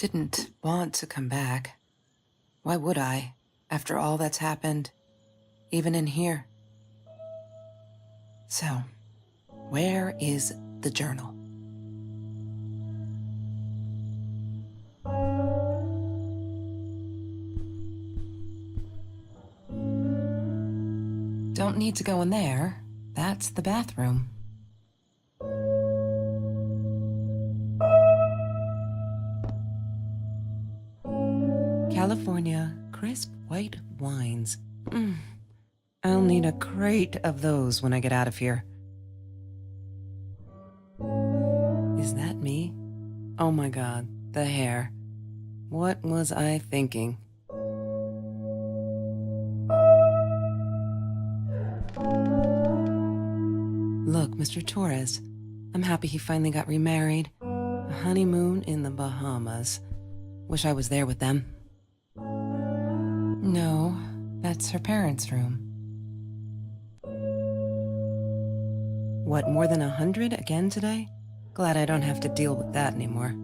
didn't want to come back. Why would I, after all that's happened, even in here? So, where is the journal? Don't need to go in there. That's the bathroom. California crisp white wines. I'll need a crate of those when I get out of here. Is that me? Oh my God, the hair. What was I thinking? Look, Mr. Torres, I'm happy he finally got remarried. A honeymoon in the Bahamas. Wish I was there with them. No, that's her parents' room. What, more than 100 again today? Glad I don't have to deal with that anymore.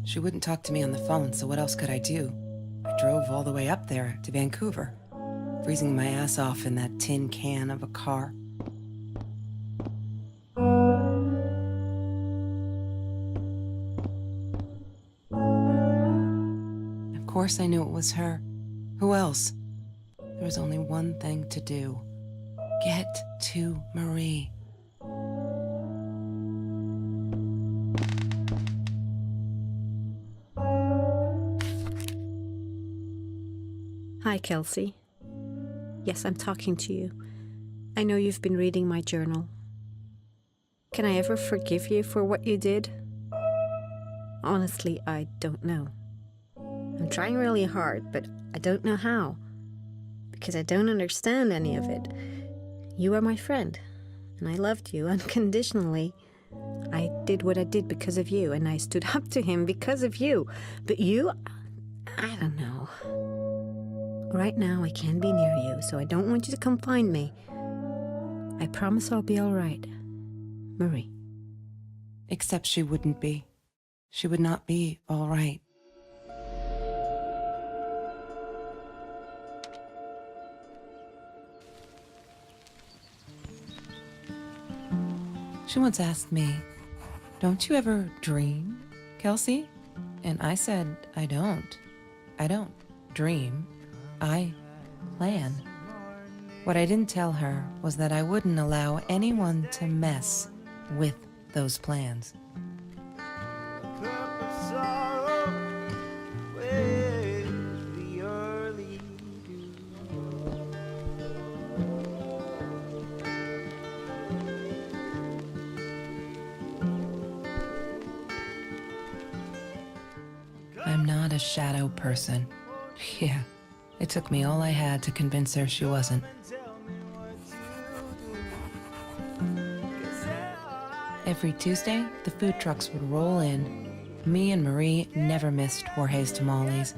She wouldn't talk to me on the phone, so what else could I do? I drove all the way up there to Vancouver, freezing my ass off in that tin can of a car. Of course I knew it was her. Who else? There was only one thing to do. Get to Marie. Hi, Kelsey. Yes, I'm talking to you. I know you've been reading my journal. Can I ever forgive you for what you did? Honestly, I don't know. I'm trying really hard, but I don't know how. Because I don't understand any of it. You are my friend, and I loved you unconditionally. I did what I did because of you, and I stood up to him because of you. But you, I don't know. Right now, I can't be near you, so I don't want you to come find me. I promise I'll be all right. Marie. Except she wouldn't be. She would not be all right. She once asked me, "Don't you ever dream, Kelsey?" And I said, I don't. I don't dream. I plan. What I didn't tell her was that I wouldn't allow anyone to mess with those plans. I'm not a shadow person. Yeah. It took me all I had to convince her she wasn't. Every Tuesday, the food trucks would roll in. Me and Marie never missed Jorge's tamales.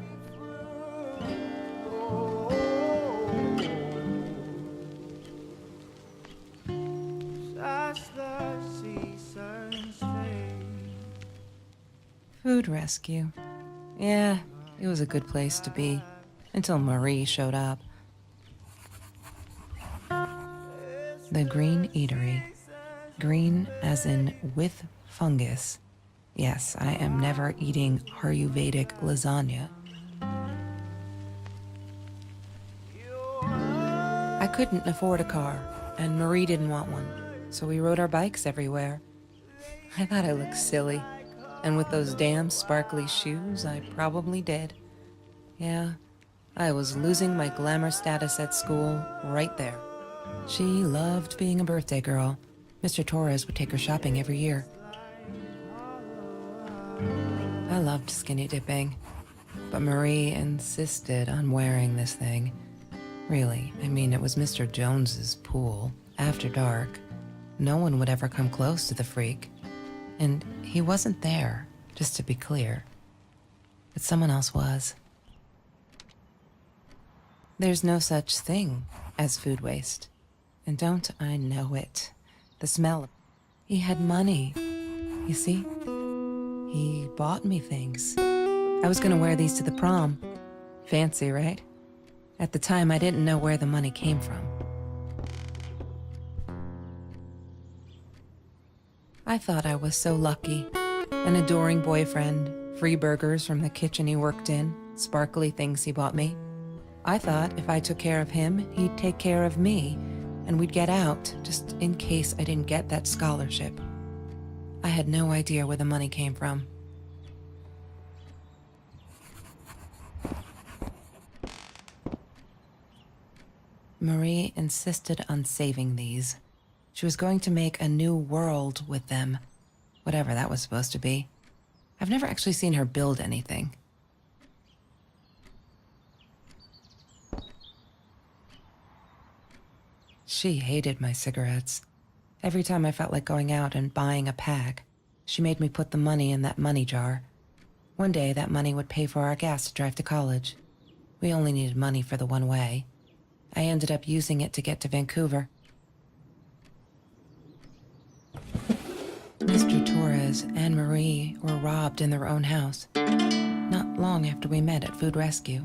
Food rescue. Yeah, it was a good place to be. Until Marie showed up. The Green Eatery. Green as in with fungus. Yes, I am never eating Ayurvedic lasagna. I couldn't afford a car, and Marie didn't want one, so we rode our bikes everywhere. I thought I looked silly, and with those damn sparkly shoes, I probably did. Yeah. I was losing my glamour status at school right there. She loved being a birthday girl. Mr. Torres would take her shopping every year. I loved skinny dipping, but Marie insisted on wearing this thing. Really, I mean, it was Mr. Jones's pool, after dark. No one would ever come close to the freak. And he wasn't there, just to be clear. But someone else was. There's no such thing as food waste. And don't I know it? The smell. He had money. You see? He bought me things. I was gonna wear these to the prom. Fancy, right? At the time, I didn't know where the money came from. I thought I was so lucky. An adoring boyfriend, free burgers from the kitchen he worked in, sparkly things he bought me. I thought if I took care of him, he'd take care of me, and we'd get out, just in case I didn't get that scholarship. I had no idea where the money came from. Marie insisted on saving these. She was going to make a new world with them, whatever that was supposed to be. I've never actually seen her build anything. She hated my cigarettes. Every time I felt like going out and buying a pack, she made me put the money in that money jar. One day, that money would pay for our gas to drive to college. We only needed money for the one way. I ended up using it to get to Vancouver. Mr. Torres and Marie were robbed in their own house, not long after we met at Food Rescue.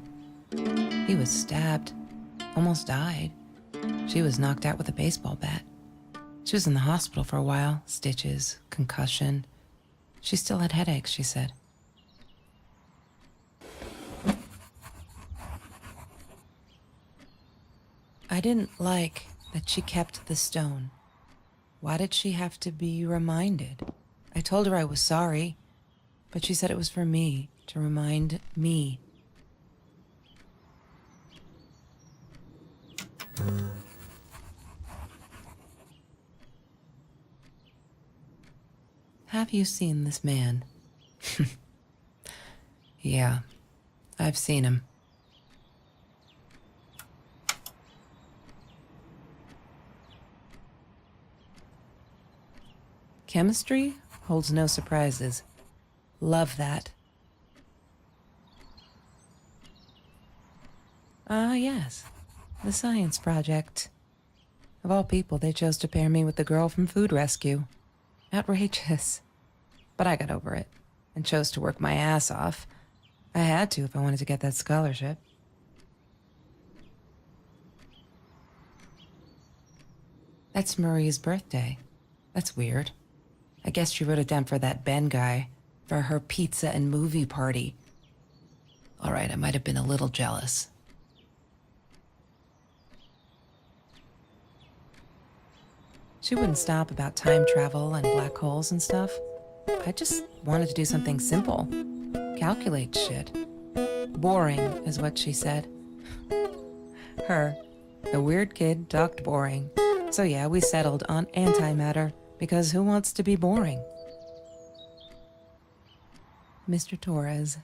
He was stabbed, almost died. She was knocked out with a baseball bat. She was in the hospital for a while, stitches, concussion. She still had headaches, she said. I didn't like that she kept the stone. Why did she have to be reminded? I told her I was sorry, but she said it was for me, to remind me. Have you seen this man? Yeah, I've seen him. Chemistry holds no surprises. Love that. Ah, yes. The science project. Of all people, they chose to pair me with the girl from Food Rescue. Outrageous. But I got over it and chose to work my ass off. I had to if I wanted to get that scholarship. That's Marie's birthday. That's weird. I guess she wrote it down for that Ben guy, for her pizza and movie party. All right, I might have been a little jealous. She wouldn't stop about time travel and black holes and stuff. I just wanted to do something simple. Calculate shit. Boring is what she said. Her, the weird kid, talked boring. So yeah, we settled on antimatter, because who wants to be boring? Mr. Torres.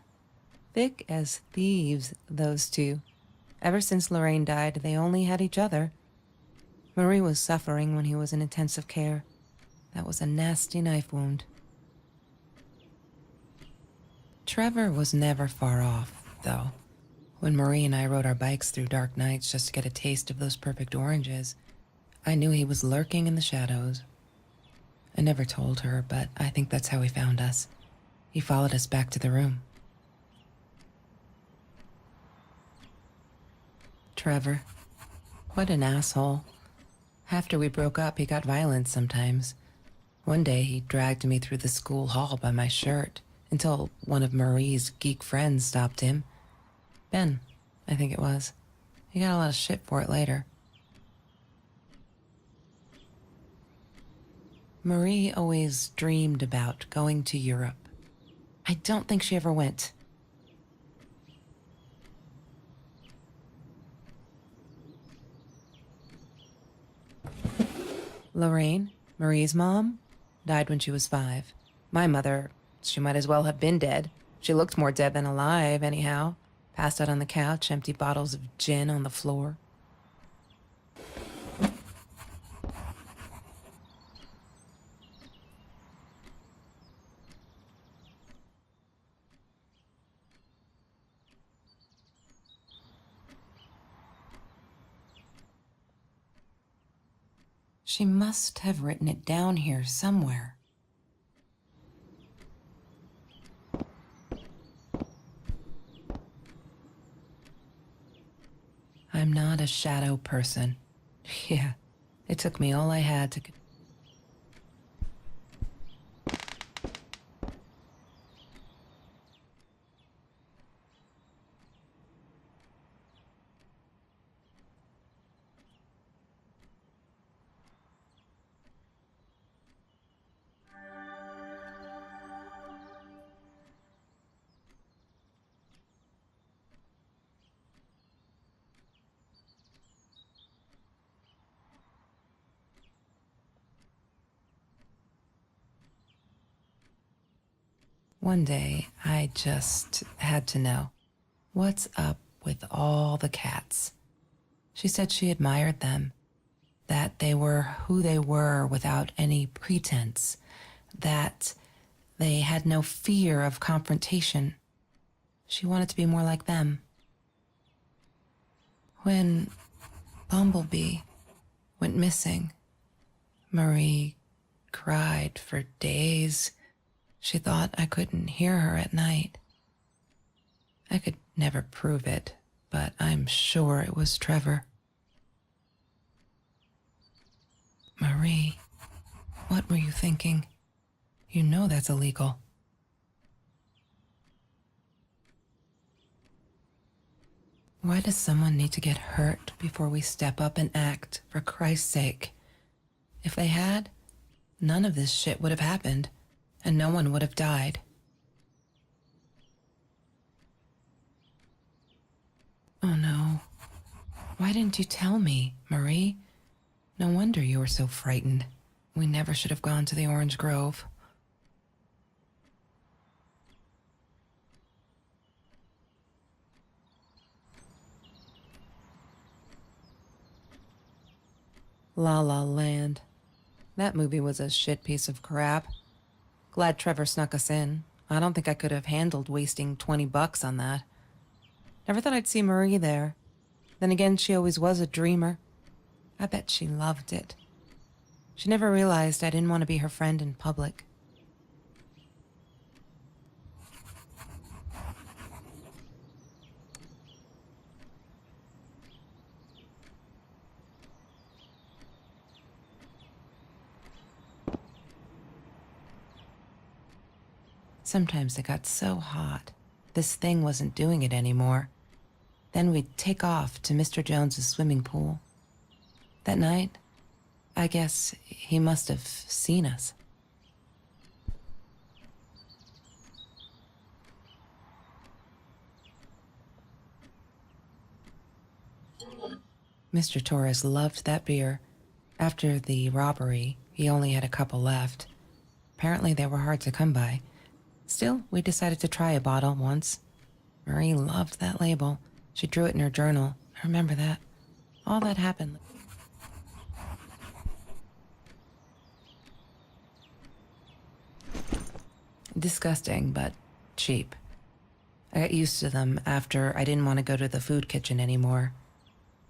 Thick as thieves, those two. Ever since Lorraine died, they only had each other. Marie was suffering when he was in intensive care. That was a nasty knife wound. Trevor was never far off, though. When Marie and I rode our bikes through dark nights just to get a taste of those perfect oranges, I knew he was lurking in the shadows. I never told her, but I think that's how he found us. He followed us back to the room. Trevor. What an asshole. After we broke up, he got violent sometimes. One day, he dragged me through the school hall by my shirt until one of Marie's geek friends stopped him. Ben, I think it was. He got a lot of shit for it later. Marie always dreamed about going to Europe. I don't think she ever went. Lorraine, Marie's mom died when she was 5. My mother, she might as well have been dead. She looked more dead than alive, anyhow. Passed out on the couch, empty bottles of gin on the floor. She must have written it down here somewhere. I'm not a shadow person. Yeah, it took me all I had to... One day, I just had to know. What's up with all the cats? She said she admired them, that they were who they were without any pretense, that they had no fear of confrontation. She wanted to be more like them. When Bumblebee went missing, Marie cried for days. She thought I couldn't hear her at night. I could never prove it, but I'm sure it was Trevor. Marie, what were you thinking? You know that's illegal. Why does someone need to get hurt before we step up and act, for Christ's sake? If they had, none of this shit would have happened, and no one would have died. Oh no. Why didn't you tell me, Marie? No wonder you were so frightened. We never should have gone to the Orange Grove. La La Land. That movie was a shit piece of crap. Glad Trevor snuck us in. I don't think I could have handled wasting $20 on that. Never thought I'd see Marie there. Then again, she always was a dreamer. I bet she loved it. She never realized I didn't want to be her friend in public. Sometimes it got so hot, this thing wasn't doing it anymore. Then we'd take off to Mr. Jones's swimming pool. That night, I guess he must have seen us. Mr. Torres loved that beer. After the robbery, he only had a couple left. Apparently they were hard to come by. Still, we decided to try a bottle once. Marie loved that label. She drew it in her journal. I remember that. All that happened. Disgusting, but cheap. I got used to them after I didn't want to go to the food kitchen anymore.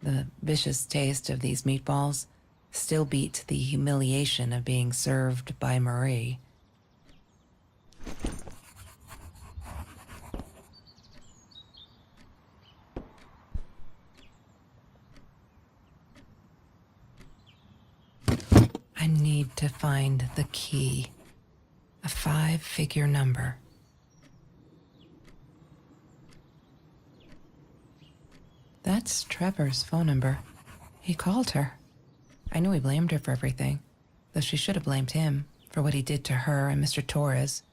The vicious taste of these meatballs still beat the humiliation of being served by Marie. I need to find the key. A 5-figure number. That's Trevor's phone number. He called her. I knew he blamed her for everything, though she should have blamed him for what he did to her and Mr. Torres.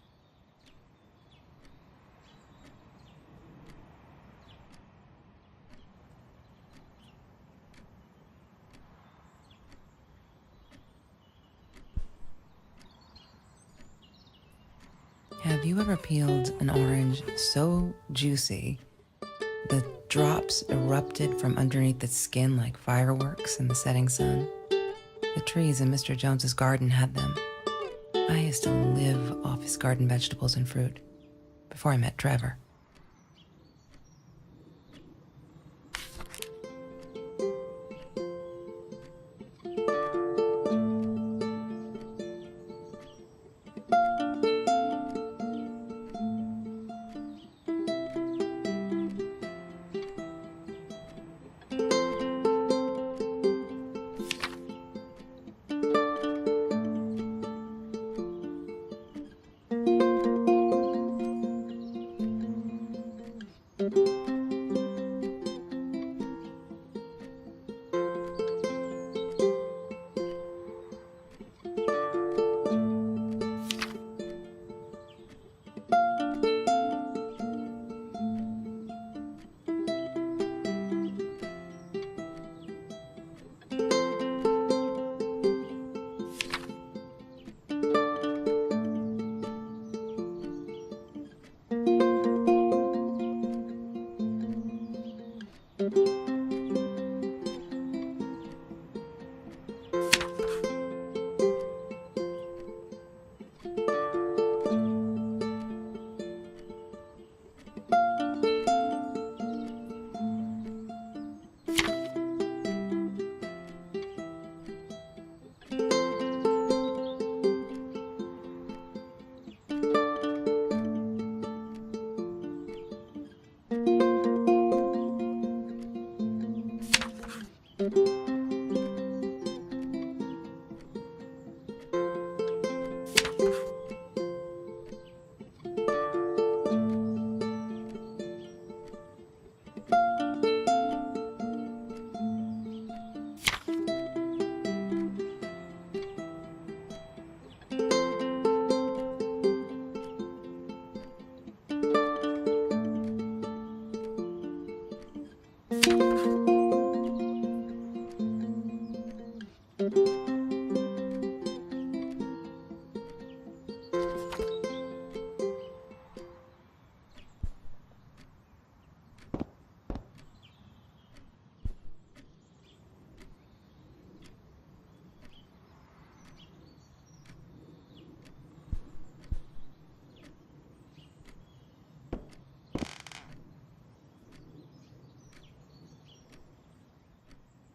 Have you ever peeled an orange so juicy the drops erupted from underneath its skin like fireworks in the setting sun? The trees in Mr. Jones's garden had them. I used to live off his garden vegetables and fruit before I met Trevor.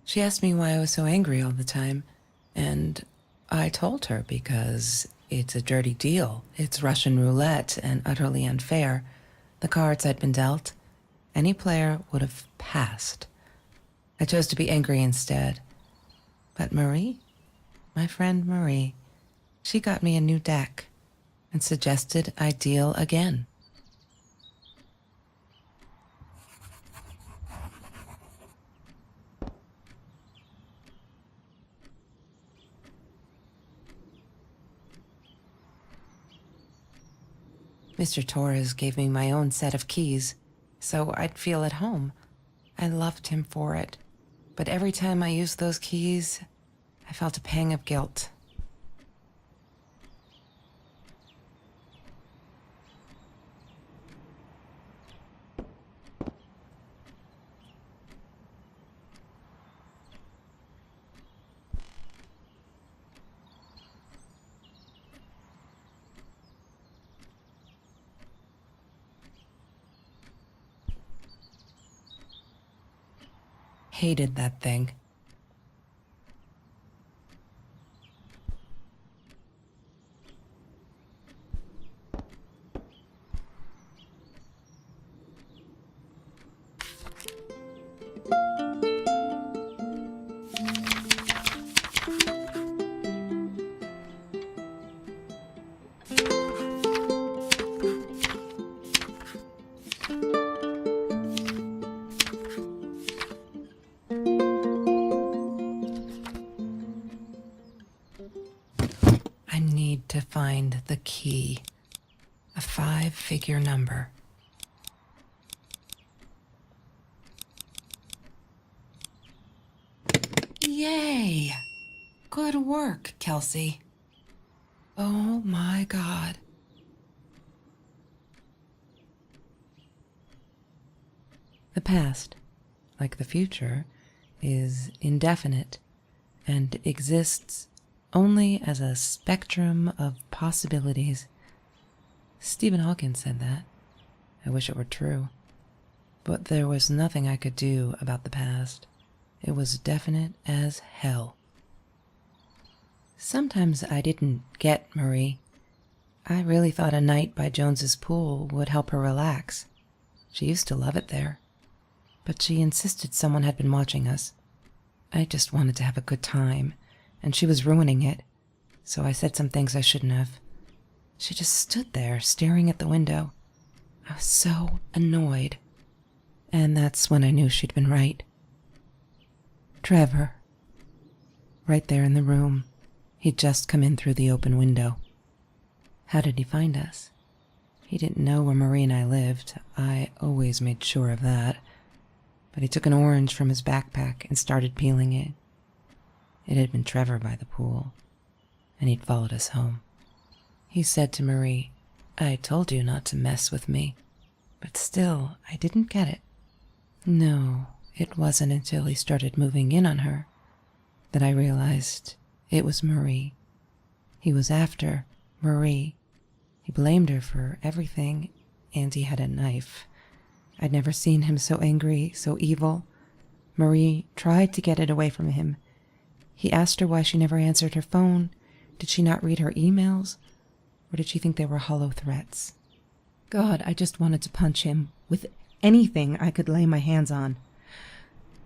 She asked me why I was so angry all the time, and I told her because it's a dirty deal. It's Russian roulette and utterly unfair. The cards I'd been dealt, any player would have passed. I chose to be angry instead. But Marie, my friend Marie, she got me a new deck and suggested I deal again. Mr. Torres gave me my own set of keys, so I'd feel at home. I loved him for it, but every time I used those keys, I felt a pang of guilt. Hated that thing. I need to find the key. A 5-figure number. Yay! Good work, Kelsey. Oh my God. The past, like the future, is indefinite and exists only as a spectrum of possibilities. Stephen Hawking said that. I wish it were true. But there was nothing I could do about the past. It was definite as hell. Sometimes I didn't get Marie. I really thought a night by Jones's pool would help her relax. She used to love it there. But she insisted someone had been watching us. I just wanted to have a good time, and she was ruining it, so I said some things I shouldn't have. She just stood there, staring at the window. I was so annoyed. And that's when I knew she'd been right. Trevor. Right there in the room. He'd just come in through the open window. How did he find us? He didn't know where Marie and I lived. I always made sure of that. But he took an orange from his backpack and started peeling it. It had been Trevor by the pool, and he'd followed us home. He said to Marie, "I told you not to mess with me." But still, I didn't get it. No, it wasn't until he started moving in on her that I realized it was Marie. He was after Marie. He blamed her for everything, and he had a knife. I'd never seen him so angry, so evil. Marie tried to get it away from him. He asked her why she never answered her phone. Did she not read her emails? Or did she think they were hollow threats? God, I just wanted to punch him with anything I could lay my hands on.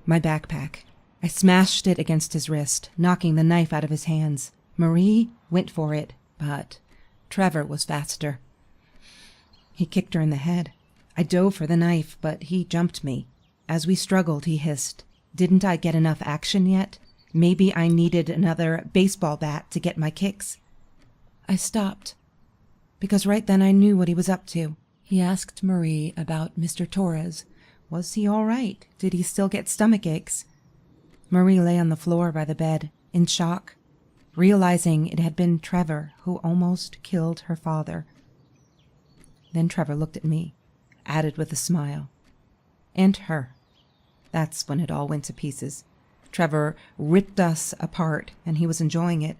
My backpack. I smashed it against his wrist, knocking the knife out of his hands. Marie went for it, but Trevor was faster. He kicked her in the head. I dove for the knife, but he jumped me. As we struggled, he hissed, "Didn't I get enough action yet? Maybe I needed another baseball bat to get my kicks." I stopped, because right then I knew what he was up to. He asked Marie about Mr. Torres. Was he all right? Did he still get stomach aches? Marie lay on the floor by the bed, in shock, realizing it had been Trevor who almost killed her father. Then Trevor looked at me, added with a smile. And her. That's when it all went to pieces. Trevor ripped us apart, and he was enjoying it.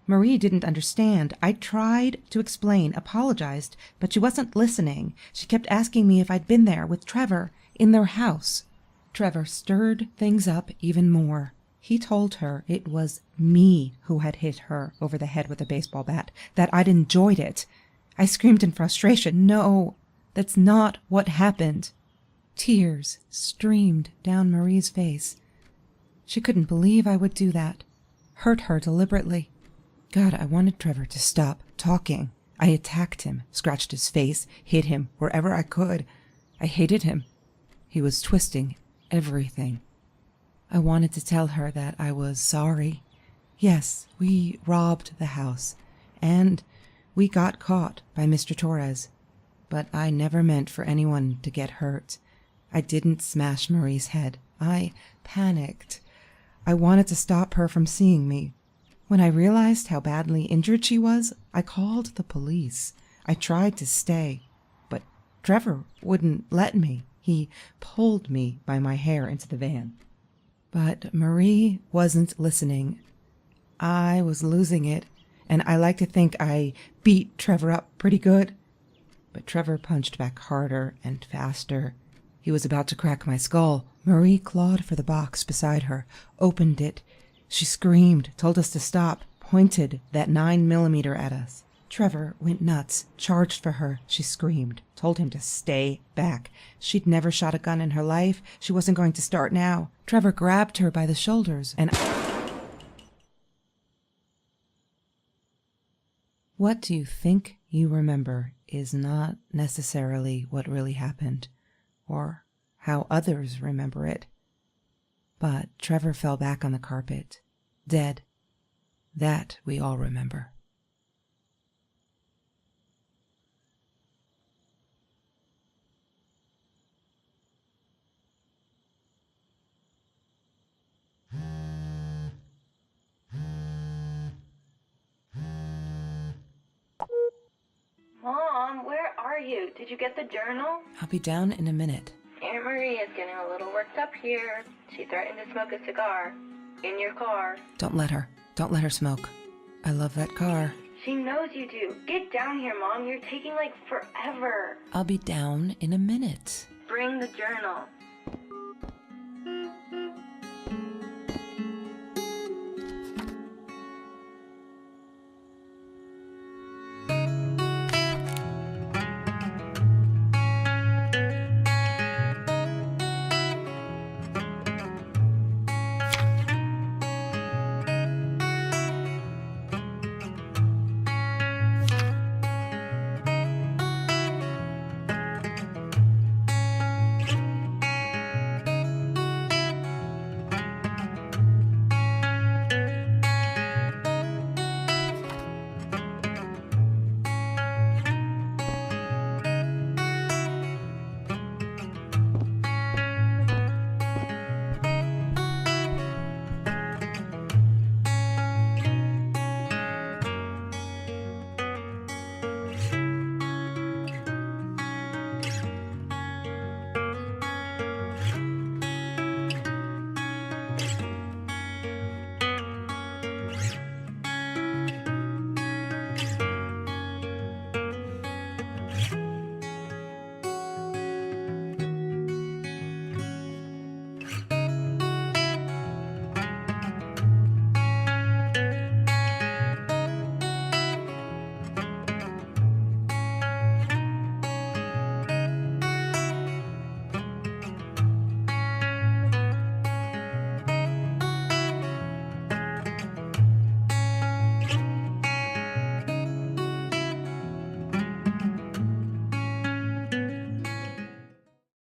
Marie didn't understand. I tried to explain, apologized, but she wasn't listening. She kept asking me if I'd been there with Trevor in their house. Trevor stirred things up even more. He told her it was me who had hit her over the head with a baseball bat, that I'd enjoyed it. I screamed in frustration, "No, that's not what happened." Tears streamed down Marie's face. She couldn't believe I would do that, hurt her deliberately. God, I wanted Trevor to stop talking. I attacked him, scratched his face, hit him wherever I could. I hated him. He was twisting everything. I wanted to tell her that I was sorry. Yes, we robbed the house, and we got caught by Mr. Torres. But I never meant for anyone to get hurt. I didn't smash Marie's head. I panicked. I wanted to stop her from seeing me. When I realized how badly injured she was, I called the police. I tried to stay, but Trevor wouldn't let me. He pulled me by my hair into the van. But Marie wasn't listening. I was losing it, and I like to think I beat Trevor up pretty good. But Trevor punched back harder and faster. He was about to crack my skull. Marie clawed for the box beside her, opened it. She screamed, told us to stop, pointed that 9mm at us. Trevor went nuts, charged for her. She screamed, told him to stay back. She'd never shot a gun in her life. She wasn't going to start now. Trevor grabbed her by the shoulders and... What do you think you remember is not necessarily what really happened, or how others remember it. But Trevor fell back on the carpet, dead. That we all remember. Mom, where are you? Did you get the journal? I'll be down in a minute. Aunt Maria's getting a little worked up here. She threatened to smoke a cigar. In your car. Don't let her. Don't let her smoke. I love that car. She knows you do. Get down here, Mom. You're taking, like, forever. I'll be down in a minute. Bring the journal.